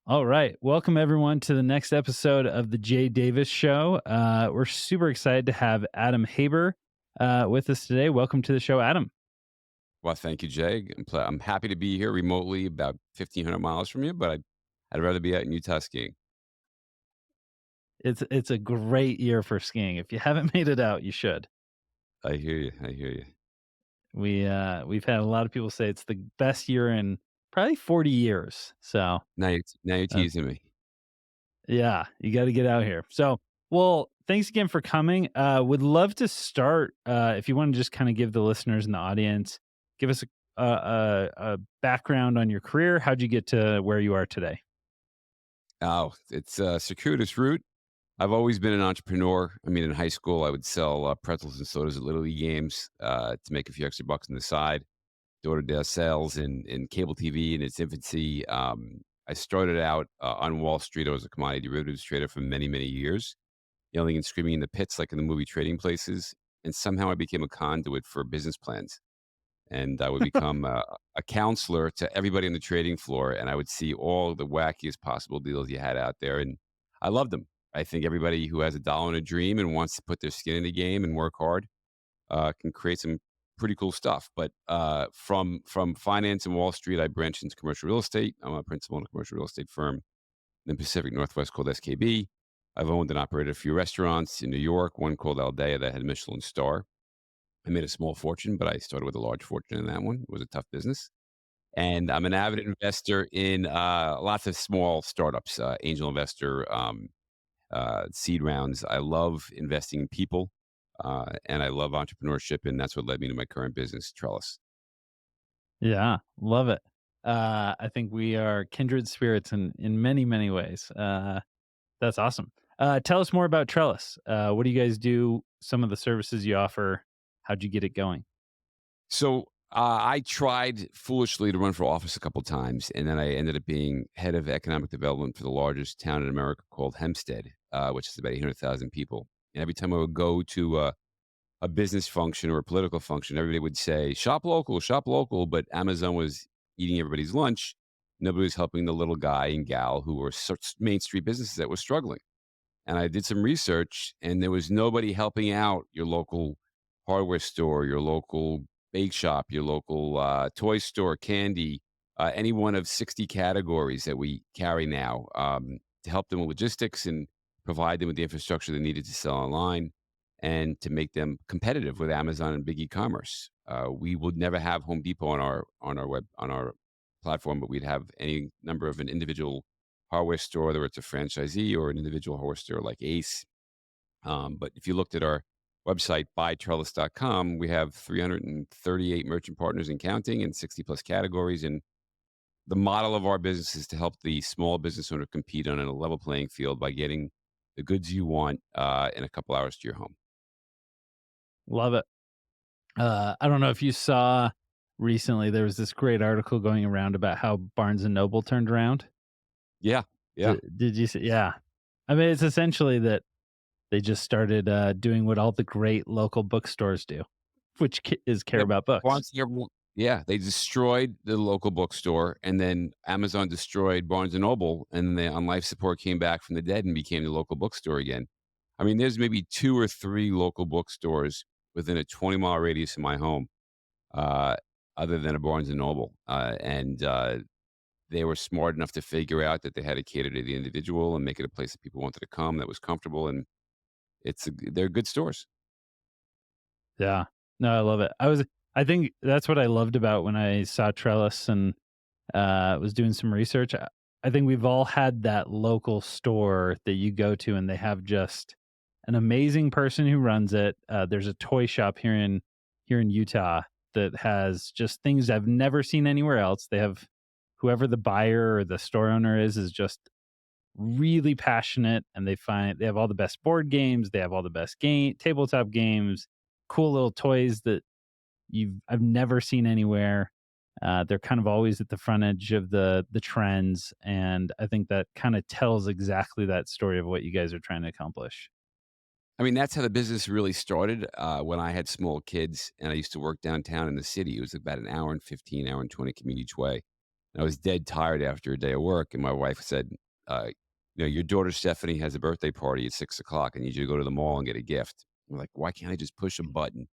All right. Welcome, everyone, to the next episode of The Jay Davis Show. We're super excited to have Adam Haber with us today. Welcome to the show, Adam. Well, thank you, Jay. I'm happy to be here remotely, about 1,500 miles from you, but I'd rather be out in Utah skiing. It's a great year for skiing. If you haven't made it out, you should. I hear you. I hear you. We've had a lot of people say it's the best year in probably 40 years. So Now you're uh, teasing me. yeah, you got to get out here. So, well, thanks again for coming. Would love to start if you want to just kind of give the listeners and the audience, give us a background on your career. How'd you get to where you are today? Oh, it's a circuitous route. I've always been an entrepreneur. I mean, in high school, I would sell pretzels and sodas at Little League games to make a few extra bucks on the side. Door-to-door sales in cable TV in its infancy. I started out on Wall Street. I was a commodity derivatives trader for many, many years, yelling and screaming in the pits like in the movie Trading Places. And somehow I became a conduit for business plans. And I would become a counselor to everybody on the trading floor, and I would see all the wackiest possible deals you had out there, and I loved them. I think everybody who has a dollar and a dream and wants to put their skin in the game and work hard can create some pretty cool stuff. But from finance and Wall Street, I branched into commercial real estate. I'm a principal in a commercial real estate firm in the Pacific Northwest called SKB. I've owned and operated a few restaurants in New York, one called Aldea that had a Michelin star. I made a small fortune, but I started with a large fortune in that one. It was a tough business. And I'm an avid investor in lots of small startups, angel investor, seed rounds. I love investing in people, and I love entrepreneurship, and that's what led me to my current business, Trellus. Yeah, love it. I think we are kindred spirits in many many ways. That's awesome. Tell us more about Trellis. What do you guys do? Some of the services you offer. How'd you get it going? So I tried foolishly to run for office a couple times, and then I ended up being head of economic development for the largest town in America called Hempstead, which is about 800,000 people. And every time I would go to a business function or a political function, everybody would say, shop local. But Amazon was eating everybody's lunch. Nobody was helping the little guy and gal who were such Main Street businesses that were struggling. And I did some research, and there was nobody helping out your local hardware store, your local bake shop, your local toy store, candy, any one of 60 categories that we carry now to help them with logistics and provide them with the infrastructure they needed to sell online and to make them competitive with Amazon and big e-commerce. We would never have Home Depot on our platform, but we'd have any number of an individual hardware store, whether it's a franchisee or an individual hardware store like Ace. But if you looked at our website, buytrellis.com, we have 338 merchant partners and counting in 60 plus categories. And the model of our business is to help the small business owner compete on a level playing field by getting the goods you want in a couple hours to your home. Love it. I don't know if you saw recently there was this great article going around about how Barnes and Noble turned around. Yeah. Yeah. Did you see? Yeah, I mean it's essentially that they just started doing what all the great local bookstores do, which is care Yeah, about books. Barnes Noble yeah, they destroyed the local bookstore, and then Amazon destroyed Barnes& and Noble, and then on life support came back from the dead and became the local bookstore again. I mean, there's maybe 2 or 3 local bookstores within a 20-mile radius of my home, uh, other than a Barnes& and Noble, and they were smart enough to figure out that they had to cater to the individual and make it a place that people wanted to come that was comfortable, and they're good stores. Yeah. No, I love it. I think that's what I loved about when I saw Trellis and was doing some research. I think we've all had that local store that you go to and they have just an amazing person who runs it. There's a toy shop here in Utah that has just things I've never seen anywhere else. They have whoever the buyer or the store owner is just really passionate, and they have all the best board games, they have all the best game tabletop games, cool little toys that I've never seen anywhere. They're kind of always at the front edge of the trends, and I think that kind of tells exactly that story of what you guys are trying to accomplish. I mean, that's how the business really started, when I had small kids and I used to work downtown in the city. It was about an hour and 15, hour and 20 commute each way. And I was dead tired after a day of work, and my wife said, uh, your daughter Stephanie has a birthday party at 6 o'clock. I need you to go to the mall and get a gift. I'm like, why can't I just push a button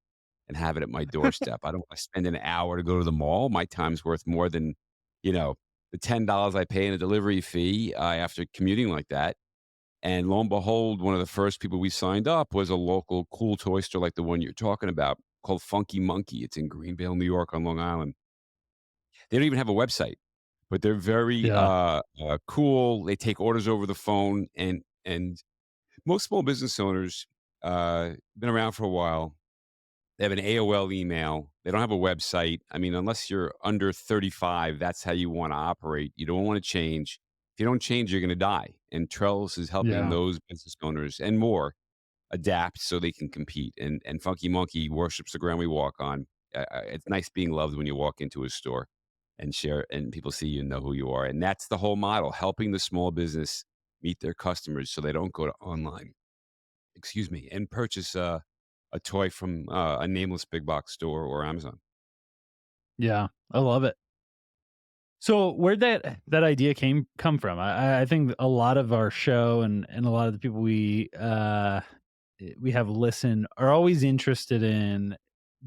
and have it at my doorstep? I don't want to spend an hour to go to the mall. My time's worth more than, you know, the $10 I pay in a delivery fee after commuting like that. And lo and behold, one of the first people we signed up was a local cool toy store like the one you're talking about called Funky Monkey. It's in Greenville, New York on Long Island. They don't even have a website, but they're very Yeah. cool. They take orders over the phone, and most small business owners been around for a while. They have an AOL email. They don't have a website. I mean, unless you're under 35, that's how you want to operate. You don't want to change. If you don't change, you're going to die. And Trellus is helping Yeah. those business owners and more adapt so they can compete. And Funky Monkey worships the ground we walk on. It's nice being loved when you walk into a store and share, and people see you and know who you are. And that's the whole model: helping the small business meet their customers so they don't go to online, excuse me, and purchase a toy from a nameless big box store or Amazon. Yeah. I love it. So where'd that idea come from? I think a lot of our show and a lot of the people we have listen are always interested in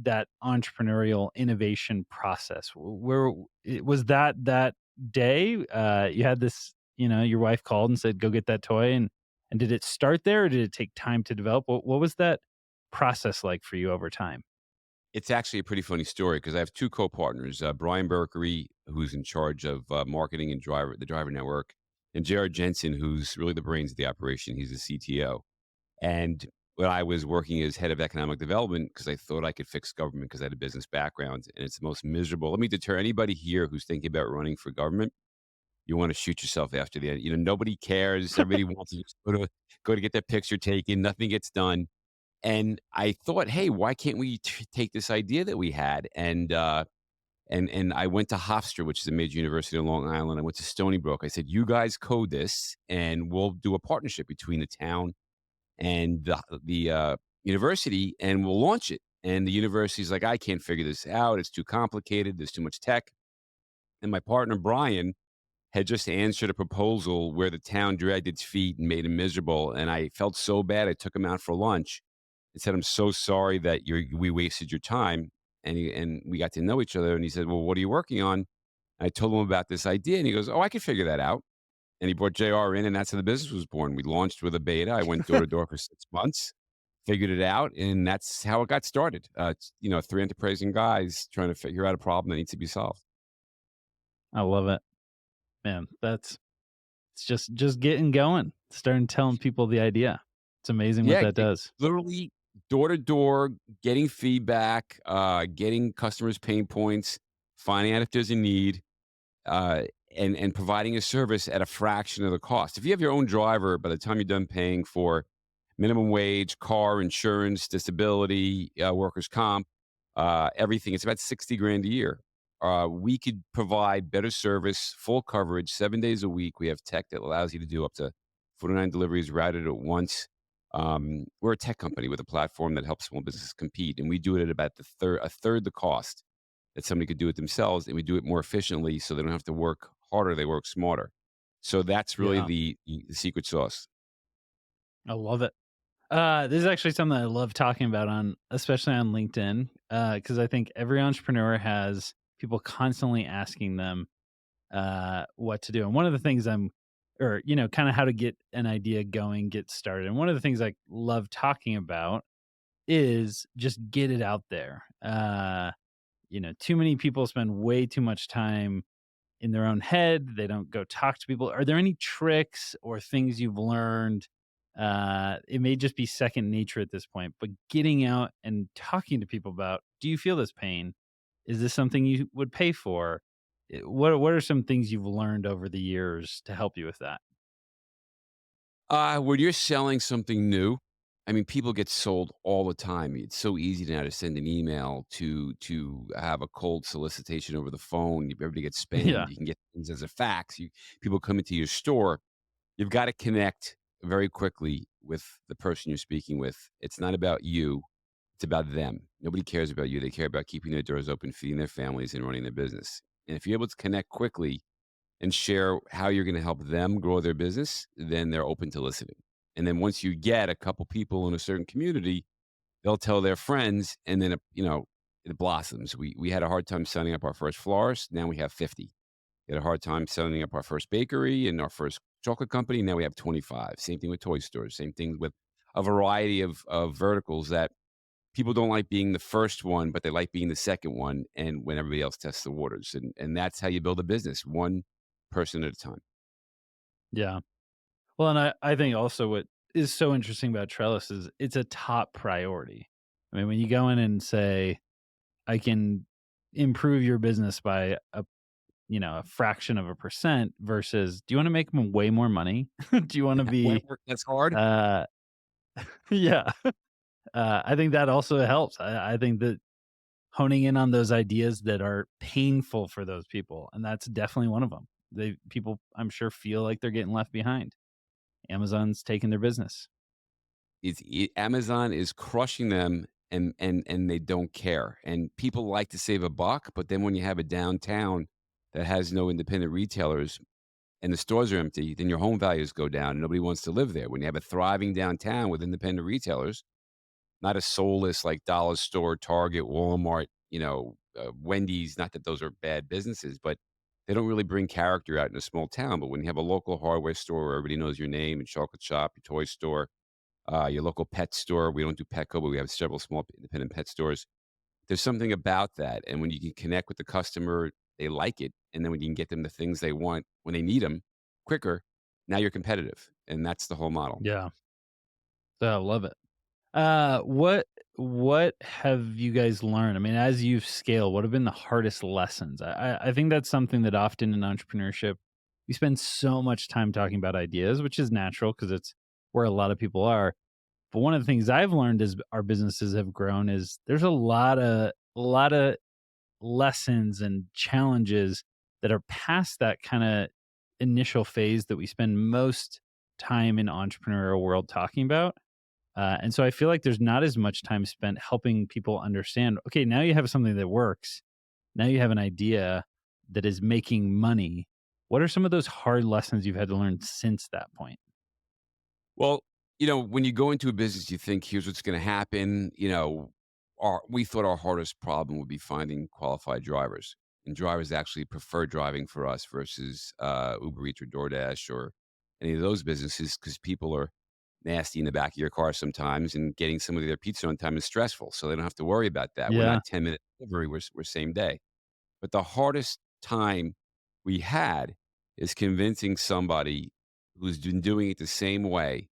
that entrepreneurial innovation process. Was that day you had this, your wife called and said go get that toy, and did it start there or did it take time to develop? What was that process like for you over time? It's actually a pretty funny story because I have two co-partners, Brian Berkery, who's in charge of marketing and the driver network, and Jared Jensen, who's really the brains of the operation. He's the CTO. And when I was working as head of economic development, because I thought I could fix government because I had a business background, and it's the most miserable. Let me deter anybody here who's thinking about running for government. You want to shoot yourself after the end. Nobody cares. Everybody wants to just go to get their picture taken. Nothing gets done. And I thought, hey, why can't we take this idea that we had and I went to Hofstra, which is a major university on Long Island. I went to Stony Brook. I said, you guys code this, and we'll do a partnership between the town and the university, and we'll launch it. And the university's like, I can't figure this out. It's too complicated. There's too much tech. And my partner Brian had just answered a proposal where the town dragged its feet and made him miserable. And I felt so bad. I took him out for lunch and said, I'm so sorry that we wasted your time. And we got to know each other. And he said, well, what are you working on? And I told him about this idea. And he goes, oh, I could figure that out. And he brought JR in, and that's how the business was born. We launched with a beta. I went door to door for 6 months, figured it out. And that's how it got started. Three enterprising guys trying to figure out a problem that needs to be solved. I love it, man. It's just getting going, starting telling people the idea. It's amazing what Yeah, that does. literally door to door, getting feedback, getting customers' pain points, finding out if there's a need, uh, and providing a service at a fraction of the cost. If you have your own driver, by the time you're done paying for minimum wage, car insurance, disability, workers' comp, everything, it's about 60 grand a year. We could provide better service, full coverage, 7 days a week. We have tech that allows you to do up to 49 deliveries routed at once. We're a tech company with a platform that helps small businesses compete, and we do it at about a third the cost that somebody could do it themselves, and we do it more efficiently, so they don't have to work harder; they work smarter. So that's really Yeah, the secret sauce. I love it. This is actually something I love talking about especially on LinkedIn, because I think every entrepreneur has people constantly asking them what to do. And one of the things kind of how to get an idea going, get started. And one of the things I love talking about is just get it out there. Too many people spend way too much time in their own head. They don't go talk to people. Are there any tricks or things you've learned? It may just be second nature at this point, but getting out and talking to people about, do you feel this pain? Is this something you would pay for? What are some things you've learned over the years to help you with that? When you're selling something new, I mean, people get sold all the time. It's so easy now to send an email, to have a cold solicitation over the phone. Everybody gets Yeah, spammed. You can get things as a fax. People come into your store. You've got to connect very quickly with the person you're speaking with. It's not about you. It's about them. Nobody cares about you. They care about keeping their doors open, feeding their families, and running their business. And if you're able to connect quickly and share how you're going to help them grow their business, then they're open to listening. And then once you get a couple people in a certain community, they'll tell their friends, and then it blossoms. We had a hard time signing up our first florist. Now we have 50. We had a hard time signing up our first bakery and our first chocolate company. Now we have 25. Same thing with toy stores. Same thing with a variety of verticals that people don't like being the first one, but they like being the second one. And when everybody else tests the waters, and that's how you build a business, one person at a time. Yeah. Well, and I think also what is so interesting about Trellis is it's a top priority. I mean, when you go in and say, I can improve your business by a fraction of a percent versus do you want to make way more money? Do you want to When be, work that's hard, uh, yeah. I think that also helps. I think that honing in on those ideas that are painful for those people. And that's definitely one of them. People, I'm sure, feel like they're getting left behind. Amazon's taking their business. Amazon is crushing them, and they don't care. And people like to save a buck, but then when you have a downtown that has no independent retailers and the stores are empty, then your home values go down and nobody wants to live there. When you have a thriving downtown with independent retailers, not a soulless like Dollar Store, Target, Walmart, Wendy's, not that those are bad businesses, but they don't really bring character out in a small town. But when you have a local hardware store where everybody knows your name, and chocolate shop, your toy store, your local pet store. We don't do Petco, but we have several small independent pet stores. There's something about that, and when you can connect with the customer, they like it, and then when you can get them the things they want when they need them quicker, now you're competitive, and that's the whole model. Yeah. So I love it. What have you guys learned? I mean, as you've scaled, what have been the hardest lessons? I think that's something that often in entrepreneurship, we spend so much time talking about ideas, which is natural because it's where a lot of people are. But one of the things I've learned as our businesses have grown is there's a lot of lessons and challenges that are past that kind of initial phase that we spend most time in entrepreneurial world talking about. And so I feel like there's not as much time spent helping people understand, okay, now you have something that works. Now you have an idea that is making money. What are some of those hard lessons you've had to learn since that point? Well, when you go into a business, you think, "Here's what's gonna happen," we thought our hardest problem would be finding qualified drivers, and drivers actually prefer driving for us versus, Uber Eats or DoorDash or any of those businesses because people are nasty in the back of your car sometimes, and getting somebody their pizza on time is stressful, so they don't have to worry about that. We're Yeah. not 10-minute delivery, we're same day. But the hardest time we had is convincing somebody who's been doing it the same way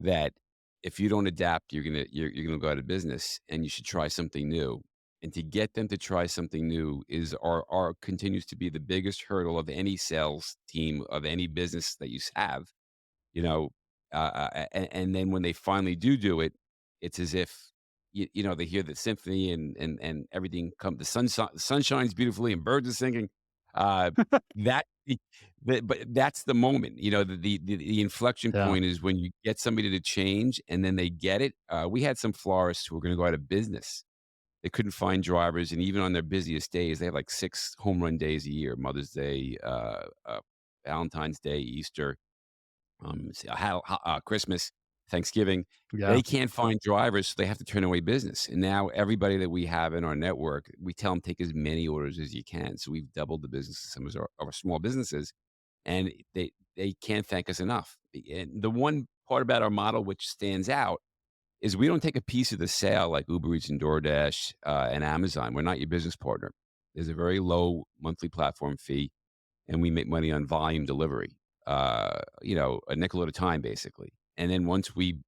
that if you don't adapt, you're gonna go out of business, and you should try something new. And to get them to try something new is our continues to be the biggest hurdle of any sales team of any business that you have. You know, and then when they finally do it, it's as if they hear the symphony and everything come the sun shines beautifully and birds are singing. Uh, that but that's the moment. The inflection Yeah. point is when you get somebody to change and then they get it. We had some florists who were going to go out of business. They couldn't find drivers, and even on their busiest days, they have like 6 home run days a year: Mother's Day, Valentine's Day, Easter, Christmas, Thanksgiving. Yeah. They can't find drivers, so they have to turn away business. And now everybody that we have in our network, we tell them take as many orders as you can. So we've doubled the business of some of our small businesses, and they can't thank us enough. And the one part about our model which stands out is we don't take a piece of the sale like Uber Eats and DoorDash and Amazon. We're not your business partner. There's a very low monthly platform fee, and we make money on volume delivery. A nickel at a time, basically. And then once we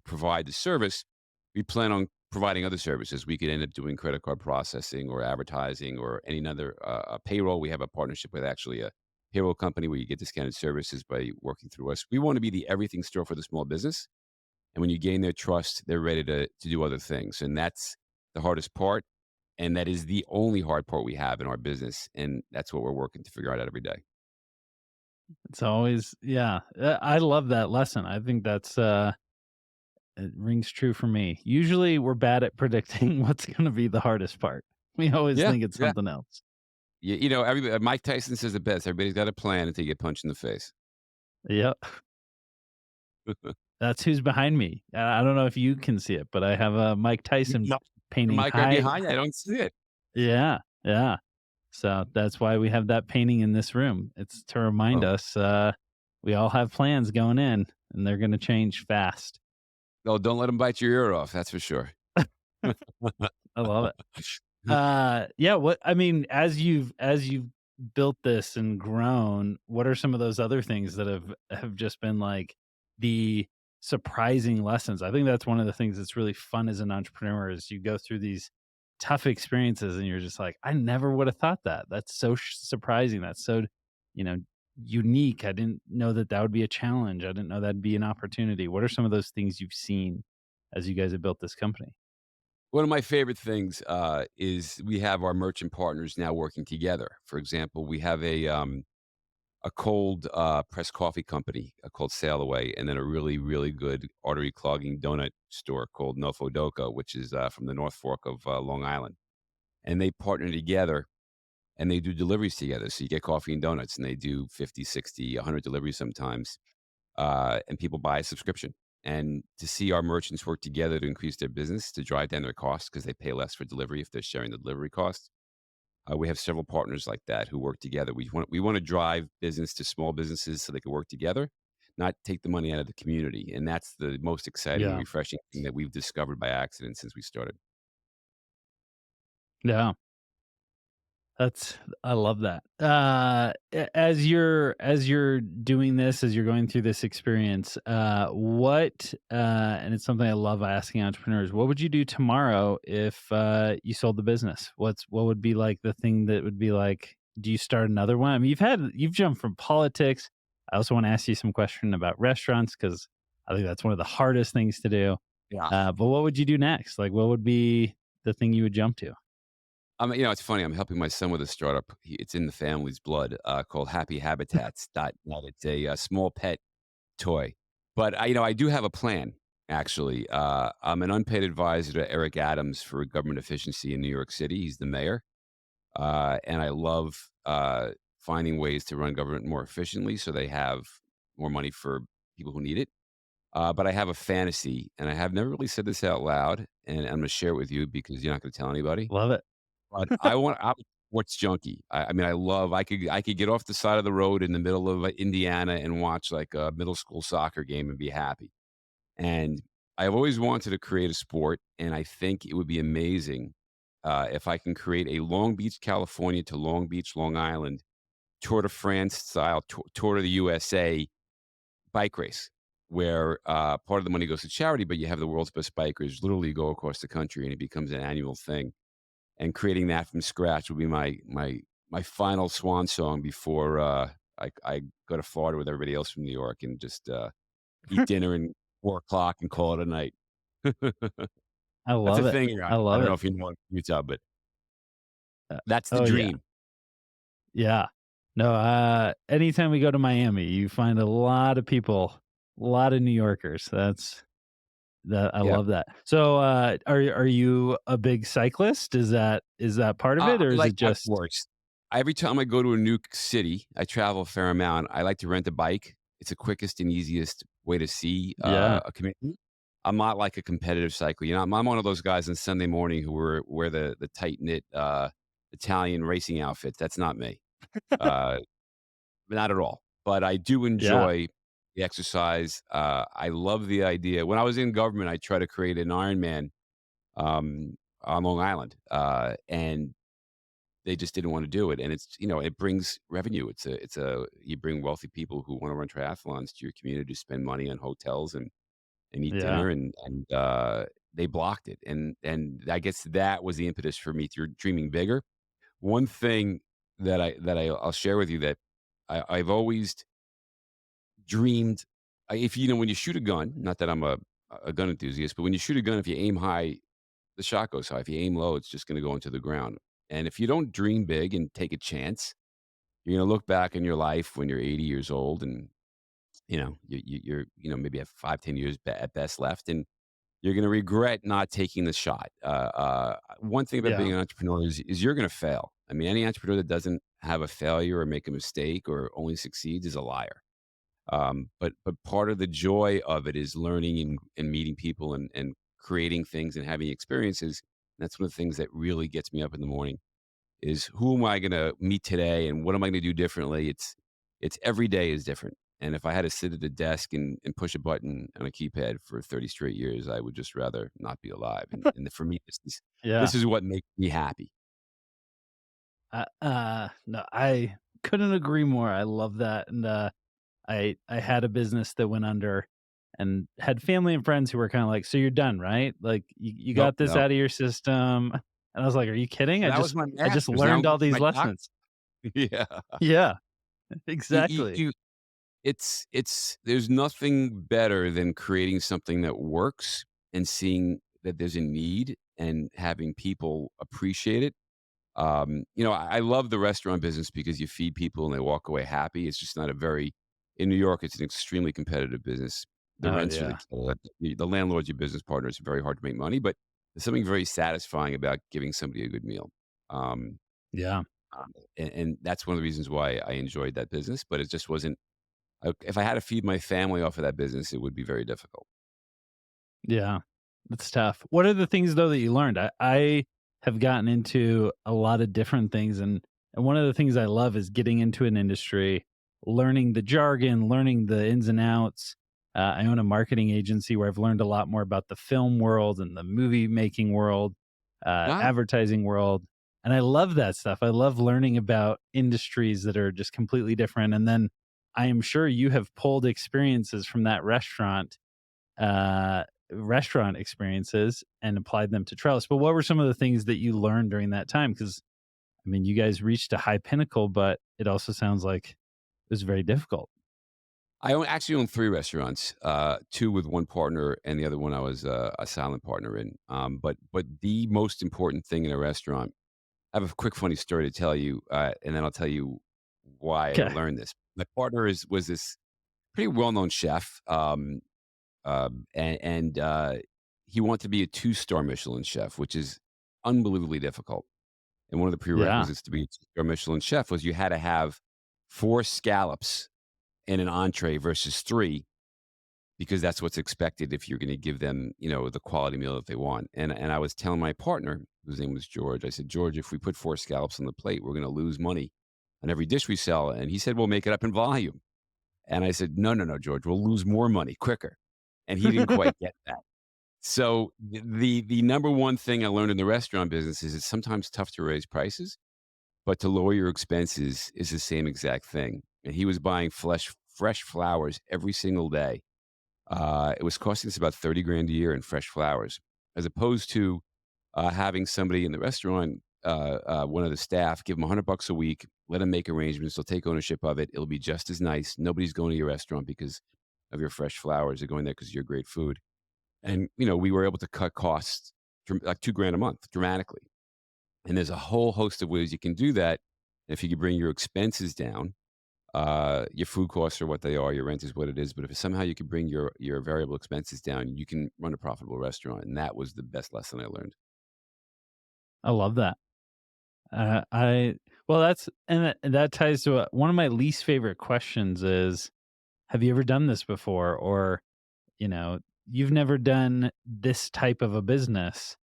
provide the service, we plan on providing other services. We could end up doing credit card processing or advertising or any other payroll. We have a partnership with actually a payroll company where you get discounted services by working through us. We want to be the everything store for the small business. And when you gain their trust, they're ready to do other things. And that's the hardest part. And that is the only hard part we have in our business. And that's what we're working to figure out every day. It's always, yeah. I love that lesson. I think it rings true for me. Usually we're bad at predicting what's going to be the hardest part. We always Yeah. think it's Yeah. something else. You know, everybody Mike Tyson says it best, "Everybody's got a plan until you get punched in the face." Yep. That's who's behind me. I don't know if you can see it, but I have a Mike Tyson No. painting Mike right high. behind you, I don't see it. Yeah, yeah. So that's why we have that painting in this room. It's to remind Oh, us we all have plans going in, and they're going to change fast. no, don't let him bite your ear off, that's for sure. I love it. Yeah, what I mean, as you've built this and grown, what are some of those other things that have just been like the surprising lessons? I think that's one of the things that's really fun as an entrepreneur is you go through these tough experiences and you're just like, I never would have thought that. That's so surprising. That's so, you know, unique. I didn't know that that would be a challenge. I didn't know that'd be an opportunity. What are some of those things you've seen as you guys have built this company? One of my favorite things, is we have our merchant partners now working together. For example, we have a cold, pressed coffee company, called Sail Away, and then a really, really good artery clogging donut store called Nofo Doka, which is, from the North Fork of, Long Island. And they partner together, and they do deliveries together. So you get coffee and donuts, and they do 50, 60, 100 deliveries sometimes, and people buy a subscription. And to see our merchants work together to increase their business, to drive down their costs because they pay less for delivery if they're sharing the delivery costs. We have several partners like that who work together. We want to drive business to small businesses so they can work together, not take the money out of the community. And that's the most exciting and Yeah. refreshing thing that we've discovered by accident since we started. Yeah. That's I love that. As you're doing this, as you're going through this experience, what and it's something I love asking entrepreneurs, what would you do tomorrow if you sold the business? What would be like the thing that would be like, do you start another one? I mean, you've jumped from politics. I also want to ask you some question about restaurants because I think that's one of the hardest things to do. Yeah. But what would you do next? Like what would be the thing you would jump to? It's funny. I'm helping my son with a startup. It's in the family's blood, called Happy Habitats. Net. It's a small pet toy. But I do have a plan. Actually, I'm an unpaid advisor to Eric Adams for government efficiency in New York City. He's the mayor, and I love finding ways to run government more efficiently, so they have more money for people who need it. But I have a fantasy, and I have never really said this out loud, and I'm going to share it with you because you're not going to tell anybody. Love it. But I'm a sports junkie. I mean, I could get off the side of the road in the middle of, Indiana and watch, like, a middle school soccer game and be happy. And I've always wanted to create a sport, and I think it would be amazing, if I can create a Long Beach, California to Long Beach, Long Island, Tour de France style tour to the USA bike race where, part of the money goes to charity, but you have the world's best bikers literally go across the country, and it becomes an annual thing. And creating that from scratch would be my final swan song before, I go to Florida with everybody else from New York and just, eat dinner and 4 o'clock and call it a night. I That's a love it. thing around I here. I love don't know it. if you know it in Utah, but Uh, that's the oh, yeah. dream. Yeah. No, anytime we go to Miami, you find a lot of people, a lot of New Yorkers. That I Yeah. love that. So, are you a big cyclist? Is that part of it, or I is like it just outdoors. Every time I go to a new city, I travel a fair amount. I like to rent a bike. It's the quickest and easiest way to see, yeah. a community. I'm not like a competitive cycler. I'm one of those guys on Sunday morning who wear the tight knit, Italian racing outfits. That's not me. Uh, not at all. But I do Yeah. enjoy the exercise. I love the idea. When I was in government, I tried to create an Ironman, on Long Island, and they just didn't want to do it. And it brings revenue. You bring wealthy people who want to run triathlons to your community to spend money on hotels and eat Yeah. dinner, and they blocked it. And I guess that was the impetus for me through dreaming bigger. One thing I'll share with you that I've always dreamed. If when you shoot a gun, not that I'm a gun enthusiast, but when you shoot a gun, if you aim high, the shot goes high. If you aim low, it's just going to go into the ground. And if you don't dream big and take a chance, you're going to look back in your life when you're 80 years old, and you're maybe have 5, 10 years at best left, and you're going to regret not taking the shot. One thing about Yeah. being an entrepreneur is you're going to fail. I mean, any entrepreneur that doesn't have a failure or make a mistake or only succeeds is a liar. But part of the joy of it is learning and meeting people and creating things and having experiences. That's one of the things that really gets me up in the morning is who am I going to meet today and what am I going to do differently? It's every day is different. And if I had to sit at a desk and push a button on a keypad for 30 straight years, I would just rather not be alive. And for me, Yeah. this is what makes me happy. No, I couldn't agree more. I love that, and, I had a business that went under and had family and friends who were kinda like, "So you're done, right? Like, you Nope, got this nope. out of your system?" And I was like, "Are you kidding? That was my I just master's. Now I'm learned going all to these my doc. lessons." Yeah. Yeah, You, you, exactly. you there's nothing better than creating something that works and seeing that there's a need and having people appreciate it. I love the restaurant business because you feed people and they walk away happy. It's just not a very in New York, it's an extremely competitive business. The Oh, rents are the yeah. killer. The landlord's your business partner. It's very hard to make money, but there's something very satisfying about giving somebody a good meal. Um, Yeah. and that's one of the reasons why I enjoyed that business, but it just wasn't if I had to feed my family off of that business, it would be very difficult. Yeah, that's tough. What are the things though that you learned? I have gotten into a lot of different things, and one of the things I love is getting into an industry, learning the jargon, learning the ins and outs. I own a marketing agency where I've learned a lot more about the film world and the movie making world, Wow. advertising world, and I love that stuff. I love learning about industries that are just completely different. And then I am sure you have pulled experiences from that uh, restaurant experiences and applied them to Trellis. But what were some of the things that you learned during that time? Because I mean, you guys reached a high pinnacle, but it also sounds like it was very difficult. Actually own 3 restaurants, 2 with one partner, and the other one I was a silent partner in. But the most important thing in a restaurant I have a quick funny story to tell you, and then I'll tell you why I Okay. learned this. My partner was this pretty well-known chef, and he wanted to be a two-star Michelin chef, which is unbelievably difficult. And one of the Yeah. prerequisites to be a two-star Michelin chef was you had to have 4 scallops in an entree versus 3 because that's what's expected if you're gonna give them, the quality meal that they want. And I was telling my partner, whose name was George, I said, "George, if we put 4 scallops on the plate, we're gonna lose money on every dish we sell." And he said, "We'll make it up in volume." And I said, "No, no, no, George, we'll lose more money quicker." And he didn't quite get that. So the number one thing I learned in the restaurant business is it's sometimes tough to raise prices, but to lower your expenses is the same exact thing. And he was buying fresh flowers every single day. It was costing us about 30 grand a year in fresh flowers, as opposed to having somebody in the restaurant, one of the staff, give them $100 a week, let them make arrangements. They'll take ownership of it. It'll be just as nice. Nobody's going to your restaurant because of your fresh flowers. They're going there because of your great food. And we were able to cut costs like 2 grand a month dramatically. And there's a whole host of ways you can do that. If you can bring your expenses down, your food costs are what they are, your rent is what it is, but if somehow you can bring your variable expenses down, you can run a profitable restaurant, and that was the best lesson I learned. I love that. I well, that's and that ties to one of my least favorite questions is, have you ever done this before? Or, you know, you've never done this type of a business.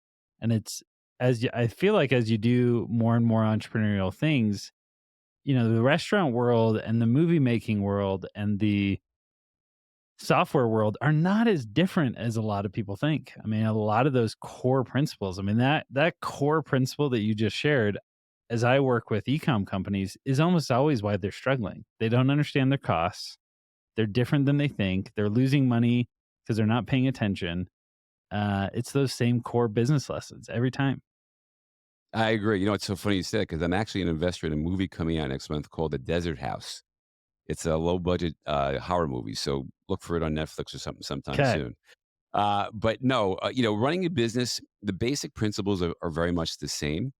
And it's I feel like as you do more and more entrepreneurial things, the restaurant world and the movie making world and the software world are not as different as a lot of people think. I mean, a lot of those core principles, I mean, that core principle that you just shared, as I work with ecom companies, is almost always why they're struggling. They don't understand their costs. They're different than they think. They're losing money because they're not paying attention. It's those same core business lessons every time. I agree. It's so funny you said because I'm actually an investor in a movie coming out next month called The Desert House. It's a low budget horror movie, so look for it on Netflix or something sometime Okay. soon. But no, running a business, the basic principles are very much the same.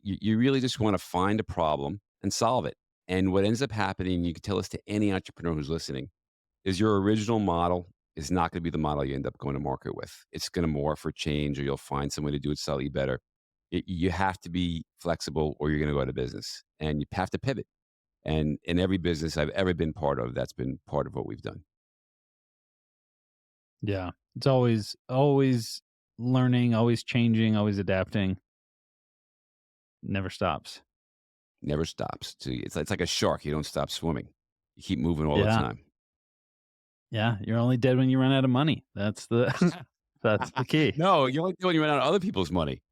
You really just want to find a problem and solve it. And what ends up happening, you can tell this to any entrepreneur who's listening, is your original model is not going to be the model you end up going to market with. It's going to morph or change, or you'll find some way to do it slightly better. You have to be flexible or you're going to go out of business, and you have to pivot. And in every business I've ever been part of, that's been part of what we've done. Yeah. It's always learning, always changing, always adapting. Never stops. Never stops. So it's like a shark. You don't stop swimming. You keep moving all the Yeah. time. Yeah. You're only dead when you run out of money. That's the that's the key. No, you only do when you run out of other people's money.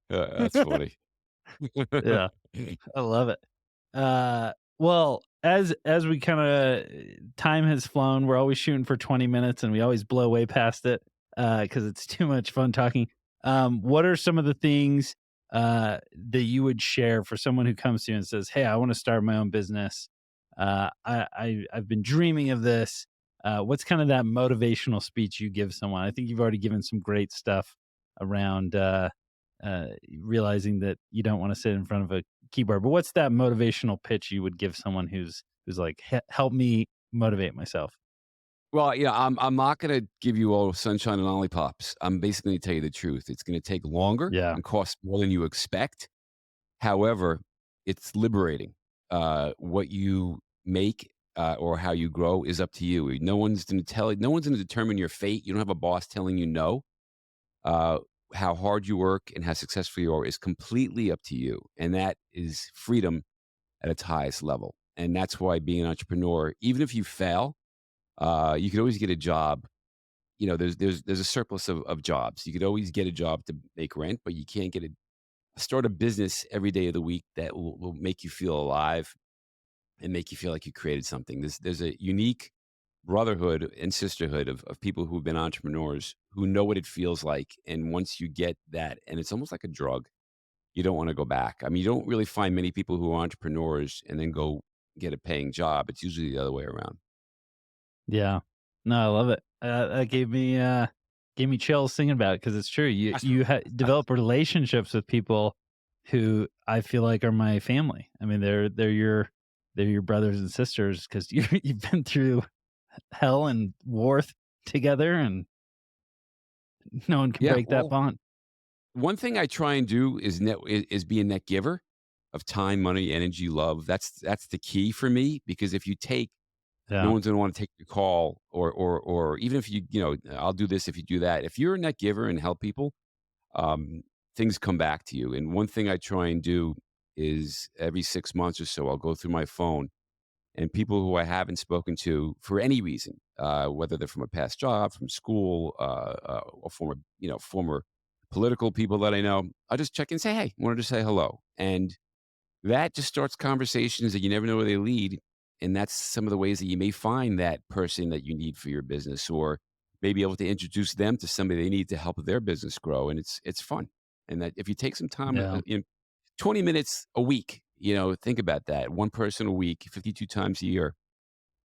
That's funny. Yeah. I love it. Well, as we kinda time has flown, we're always shooting for 20 minutes and we always blow way past it, because it's too much fun talking. What are some of the things, that you would share for someone who comes to you and says, "Hey, I wanna start my own business. I've been dreaming of this." What's kinda that motivational speech you give someone? I think you've already given some great stuff around, realizing that you don't wanna sit in front of a keyboard. But what's that motivational pitch you would give someone who's like, Help me motivate myself." Well, I'm not gonna give you all sunshine and lollipops. I'm basically gonna tell you the truth. It's gonna take longer Yeah, and cost more than you expect. However, it's liberating. What you make, or how you grow is up to you. No one's gonna determine your fate. You don't have a boss telling you no. Uh, how hard you work and how successful you are is completely up to you, and that is freedom at its highest level. And that's why being an entrepreneur, even if you fail, you could always get a job. There's a surplus of jobs. You could always get a job to make rent, but you can't start a business every day of the week that will make you feel alive and make you feel like you created something. There's a unique brotherhood and sisterhood of people who've been entrepreneurs who know what it feels like. And once you get that, and it's almost like a drug, you don't want to go back. I mean, you don't really find many people who are entrepreneurs and then go get a paying job. It's usually the other way around. yeah. No, I love it. That gave me chills thinking about it because it's true. You develop relationships with people who I feel like are my family. I mean, they're your brothers and sisters because you've been through hell and war together, and no one can Yeah. break that Well, bond. one thing I try and do is be a net giver of time, money, energy, love. That's the key for me, because if you take, no Yeah, one's gonna wanna take your call, or even if I'll do this if you do that. If you're a net giver and help people, um, things come back to you. And one thing I try and do is every 6 months or so, I'll go through my phone, and people who I haven't spoken to for any reason, whether they're from a past job, from school, or former political people that I know, I'll just check and say, "Hey, wanted to say hello." And that just starts conversations that you never know where they lead. And that's some of the ways that you may find that person that you need for your business, or maybe able to introduce them to somebody they need to help their business grow. And it's fun. And that if you take some time, yeah. 20 minutes a week, think about that. One person a week, 52 times a year,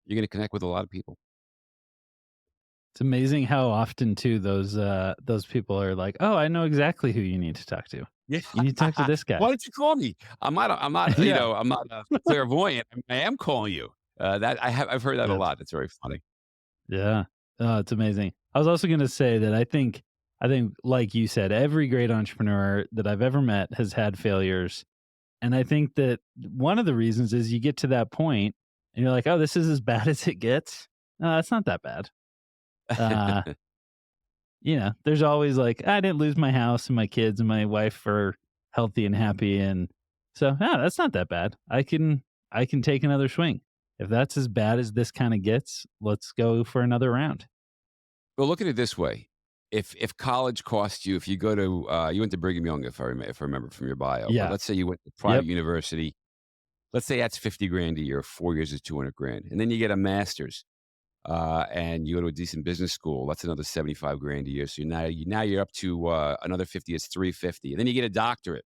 you're going to connect with a lot of people. It's amazing how often too those people are like, "Oh, I know exactly who you need to talk to. Yeah. You need to talk to this Why guy." don't you call me? Yeah. I'm not clairvoyant. I am calling you. I've heard that a That's lot. That's very funny. yeah. Oh, it's amazing. I was also gonna say that I think like you said, every great entrepreneur that I've ever met has had failures. And I think that one of the reasons is you get to that point and you're like, "Oh, this is as bad as it gets." No, it's not that bad. Uh there's always like, I didn't lose my house and my kids and my wife are healthy and happy. And so, yeah, that's not that bad. I can take another swing. If that's as bad as this kind of gets, let's go for another round. Well, look at it this way. If college cost you, if you go to you went to Brigham Young, if I remember from your bio, but Yeah. let's say you went to private Yep. university, let's say that's 50 grand a year, 4 years is 200 grand. And then you get a master's, and you go to a decent business school, that's another 75 grand a year. So now you're up to another 50 is 350. And then you get a doctorate.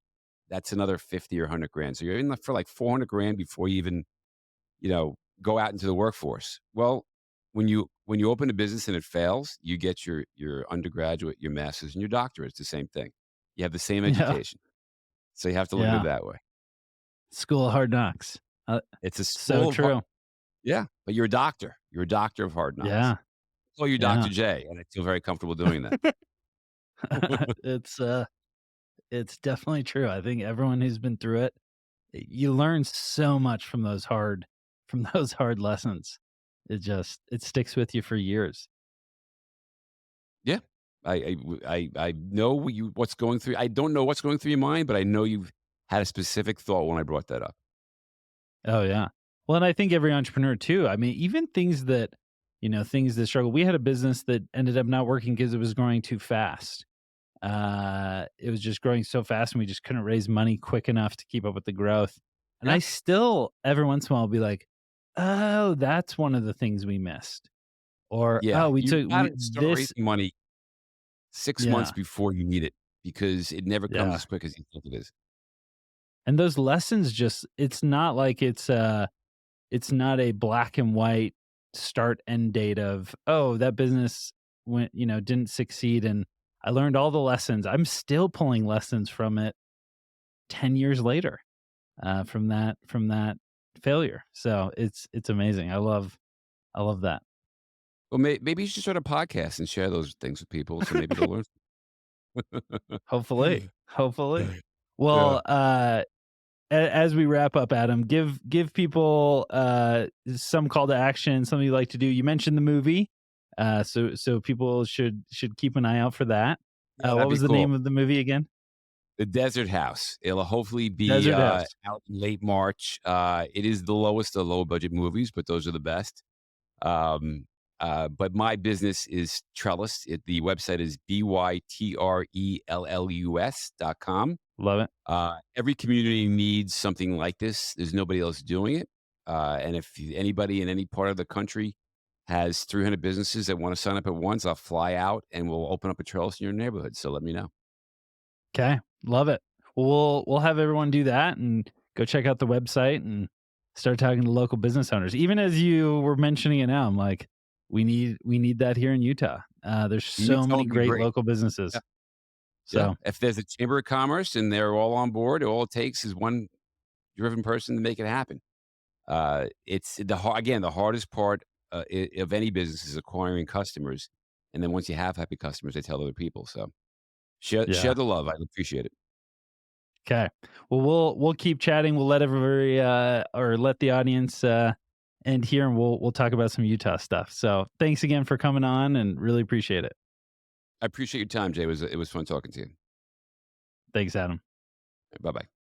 That's another 50 or 100 grand. So you're in for like 400 grand before you even, go out into the workforce. Well, when you open a business and it fails, you get your undergraduate, your master's, and your doctorate. It's the same thing. You have the same Yeah. education. So you have to look at it Yeah. that way. School of hard knocks. It's a So school of hard. true. Yeah, but you're a doctor. You're a doctor of hard knocks. Yeah. Call you Yeah. Dr. J, and I feel very comfortable doing that. it's It's definitely true. I think everyone who's been through it, you learn so much from those hard from those hard lessons. It sticks with you for years. Yeah. I know what's going through I don't know what's going through your mind, but I know you've had a specific thought when I brought that up. Oh, yeah. Well, and I think every entrepreneur too. I mean, even things that, things that struggle. We had a business that ended up not working because it was growing too fast. It was just growing so fast and we just couldn't raise money quick enough to keep up with the growth. And I Yeah. still, every once in a while, be like, oh, that's one of the things we missed. Or, Yeah. oh, we You took gotta we start this. raising money 6 months Yeah. before you need it because it never comes Yeah. as quick as you think it is. And those lessons just, it's not like it's not a black and white start end date of, oh, that business went, didn't succeed. And I learned all the lessons. I'm still pulling lessons from it 10 years later, from that failure. So it's amazing. I love that. Well, maybe you should start a podcast and share those things with people so maybe they'll learn. Hopefully. Hopefully. Yeah. Well, as we wrap up, Adam, give people some call to action, something you like to do. You mentioned the movie, so people should keep an eye out for that. Yeah, that'd What be was the cool. name of the movie again? The Desert House. It'll hopefully be, Desert House. out in late March. It is the lowest of low budget movies, but those are the best. Um, but my business is Trellus. The website is bytrellus.com. Love it. Every community needs something like this. There's nobody else doing it. And if anybody in any part of the country has 300 businesses that want to sign up at once, I'll fly out and we'll open up a Trellis in your neighborhood. So let me know. Okay, love it. Well, we'll have everyone do that and go check out the website and start talking to local business owners. Even as you were mentioning it now, I'm like, we need that here in Utah. There's so Utah many would be great great. local businesses. Yeah, So if there's a chamber of commerce and they're all on board, all it takes is one driven person to make it happen. It's again, the hardest part, of any business is acquiring customers, and then once you have happy customers, they tell other people, so share yeah. the love, I appreciate it. Okay. Well, we'll keep chatting. We'll let everybody or let the audience end here, and we'll talk about some Utah stuff. So thanks again for coming on, and really appreciate it. I appreciate your time, Jay, it was fun talking to you. Thanks, Adam. Bye-bye.